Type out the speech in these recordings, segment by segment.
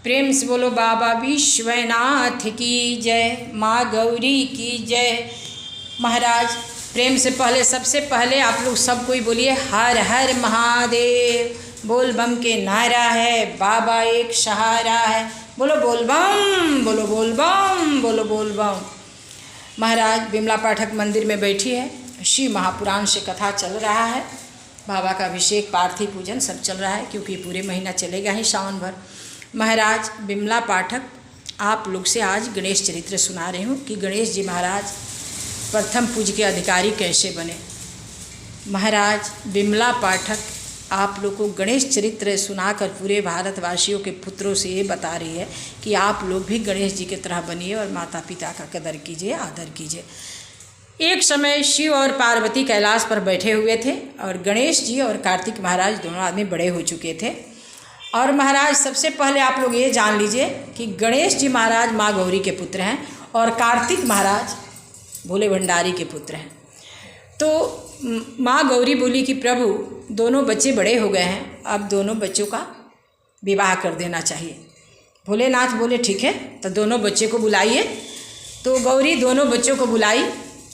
प्रेम से बोलो बाबा विश्वनाथ की जय, माँ गौरी की जय। महाराज प्रेम से पहले सबसे पहले आप लोग सब कोई बोलिए हर हर महादेव। बोल बम के नारा है, बाबा एक सहारा है। बोलो बोल बम, बोलो बोल बम, बोलो बोल बम। महाराज बिमला पाठक मंदिर में बैठी है, शिव महापुराण से कथा चल रहा है। बाबा का अभिषेक, पार्थिव पूजन सब चल रहा है, क्योंकि पूरे महीना चलेगा ही सावन भर। महाराज बिमला पाठक आप लोग से आज गणेश चरित्र सुना रही हूँ कि गणेश जी महाराज प्रथम पूज्य के अधिकारी कैसे बने। महाराज बिमला पाठक आप लोग को गणेश चरित्र सुनाकर पूरे भारतवासियों के पुत्रों से ये बता रही है कि आप लोग भी गणेश जी की तरह बनिए और माता पिता का कदर कीजिए, आदर कीजिए। एक समय शिव और पार्वती कैलाश पर बैठे हुए थे और गणेश जी और कार्तिक महाराज दोनों आदमी बड़े हो चुके थे। और महाराज सबसे पहले आप लोग ये जान लीजिए कि गणेश जी महाराज माँ गौरी के पुत्र हैं और कार्तिक महाराज भोले भंडारी के पुत्र हैं। तो माँ गौरी बोली कि प्रभु दोनों बच्चे बड़े हो गए हैं, अब दोनों बच्चों का विवाह कर देना चाहिए। भोलेनाथ बोले ठीक है, तो दोनों बच्चे को बुलाइए। तो गौरी दोनों बच्चों को बुलाई,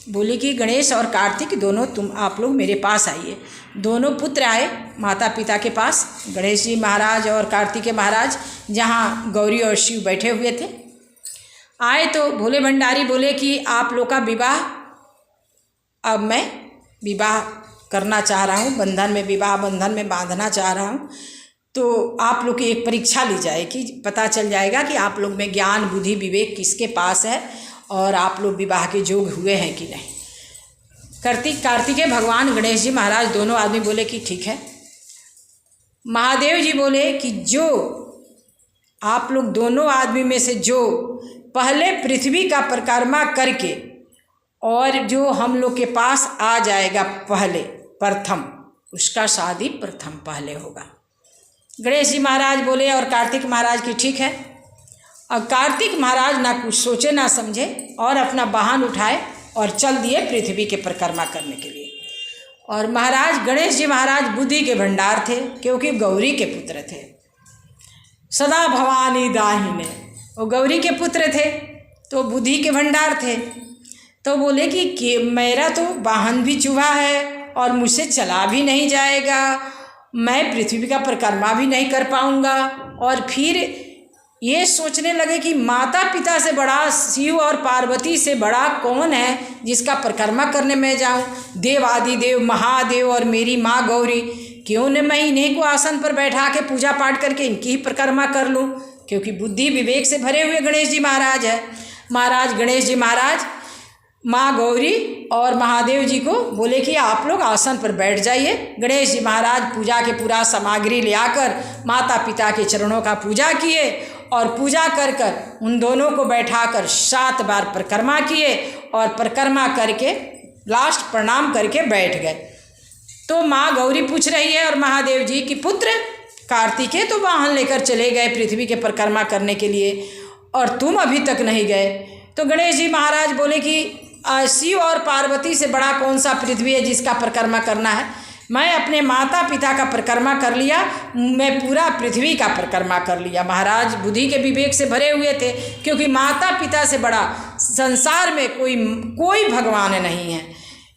बोली कि गणेश और कार्तिक दोनों आप लोग मेरे पास आइए। दोनों पुत्र आए माता पिता के पास, गणेश जी महाराज और कार्तिकेय महाराज जहाँ गौरी और शिव बैठे हुए थे। आए तो भोले भंडारी बोले कि आप लोग का विवाह, अब मैं विवाह करना चाह रहा हूँ, बंधन में विवाह बंधन में बांधना चाह रहा हूँ। तो आप लोग की एक परीक्षा ली जाए कि पता चल जाएगा कि आप लोग में ज्ञान बुद्धि विवेक किसके पास है और आप लोग विवाह के योग्य हुए हैं कि नहीं। कार्तिकेय भगवान गणेश जी महाराज दोनों आदमी बोले कि ठीक है। महादेव जी बोले कि जो आप लोग दोनों आदमी में से जो पहले पृथ्वी का परिक्रमा करके और जो हम लोग के पास आ जाएगा पहले प्रथम, उसका शादी प्रथम पहले होगा। गणेश जी महाराज बोले और कार्तिक महाराज की ठीक है। अब कार्तिक महाराज ना कुछ सोचे ना समझे और अपना वाहन उठाए और चल दिए पृथ्वी के परिक्रमा करने के लिए। और महाराज गणेश जी महाराज बुद्धि के भंडार थे, क्योंकि गौरी के पुत्र थे। सदा भवानी दाहिने, वो गौरी के पुत्र थे तो बुद्धि के भंडार थे। तो बोले कि मेरा तो वाहन भी चूहा है और मुझसे चला भी नहीं जाएगा, मैं पृथ्वी का परिक्रमा भी नहीं कर पाऊंगा। और फिर ये सोचने लगे कि माता पिता से बड़ा, शिव और पार्वती से बड़ा कौन है जिसका परिक्रमा करने में जाऊं। देव आदि देव महादेव और मेरी माँ गौरी, क्यों न मैं इन्हीं को आसन पर बैठा के पूजा पाठ करके इनकी ही परिक्रमा कर लूं, क्योंकि बुद्धि विवेक से भरे हुए गणेश जी महाराज है। महाराज गणेश जी महाराज माँ गौरी और महादेव जी को बोले कि आप लोग आसन पर बैठ जाइए। गणेश जी महाराज पूजा के पूरा सामग्री ले आकर माता पिता के चरणों का पूजा किए और पूजा कर कर उन दोनों को बैठाकर 7 बार परिक्रमा किए और परिक्रमा करके लास्ट प्रणाम करके बैठ गए। तो माँ गौरी पूछ रही है और महादेव जी की पुत्र कार्तिकेय तो वाहन लेकर चले गए पृथ्वी के परिक्रमा करने के लिए और तुम अभी तक नहीं गए। तो गणेश जी महाराज बोले कि शिव और पार्वती से बड़ा कौन सा पृथ्वी है जिसका परिक्रमा करना है। मैं अपने माता पिता का परिक्रमा कर लिया, मैं पूरा पृथ्वी का परिक्रमा कर लिया। महाराज बुद्धि के विवेक से भरे हुए थे, क्योंकि माता पिता से बड़ा संसार में कोई भगवान नहीं है।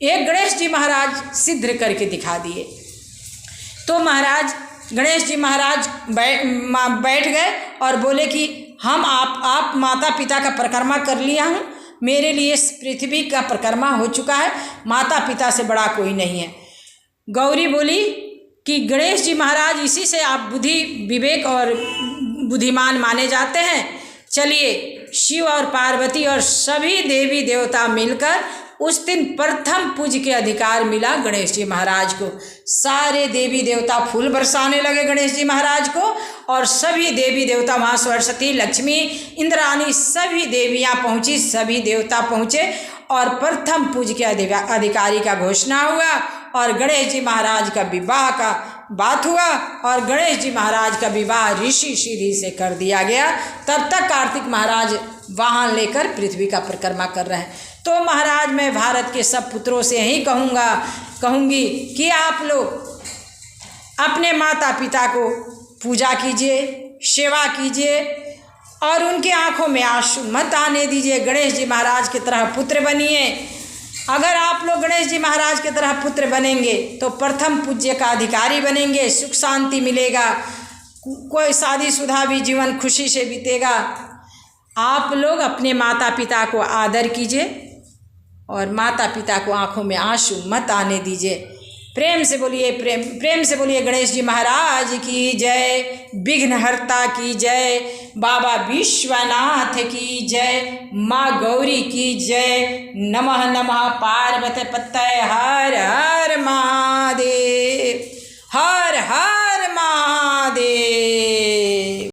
एक गणेश जी महाराज सिद्ध करके दिखा दिए। तो महाराज गणेश जी महाराज बैठ गए और बोले कि हम आप माता पिता का परिक्रमा कर लिया हूँ, मेरे लिए पृथ्वी का परिक्रमा हो चुका है, माता पिता से बड़ा कोई नहीं है। गौरी बोली कि गणेश जी महाराज इसी से आप बुद्धि विवेक और बुद्धिमान माने जाते हैं। चलिए शिव और पार्वती और सभी देवी देवता मिलकर उस दिन प्रथम पूज्य के अधिकार मिला गणेश जी महाराज को। सारे देवी देवता फूल बरसाने लगे गणेश जी महाराज को और सभी देवी देवता, वहाँ सरस्वती लक्ष्मी इंद्राणी सभी देवियाँ पहुँची, सभी देवता पहुँचे और प्रथम पूज्य के अधिकारी का घोषणा हुआ और गणेश जी महाराज का विवाह का बात हुआ और गणेश जी महाराज का विवाह ऋषि सीधी से कर दिया गया। तब तक कार्तिक महाराज वाहन लेकर पृथ्वी का परिक्रमा कर रहे हैं। तो महाराज मैं भारत के सब पुत्रों से यही कहूँगी कि आप लोग अपने माता पिता को पूजा कीजिए, सेवा कीजिए और उनके आंखों में आंसू मत आने दीजिए। गणेश जी महाराज की तरह पुत्र बनिए। अगर आप लोग गणेश जी महाराज की तरह पुत्र बनेंगे तो प्रथम पूज्य का अधिकारी बनेंगे, सुख शांति मिलेगा, कोई शादीशुदा भी जीवन खुशी से बीतेगा। आप लोग अपने माता पिता को आदर कीजिए और माता पिता को आंखों में आंसू मत आने दीजिए। प्रेम से बोलिए, प्रेम से बोलिए गणेश जी महाराज की जय, विघ्नहर्ता की जय, बाबा विश्वनाथ की जय, माँ गौरी की जय। नमः नमः पार्वती पतये हर हर महादेव।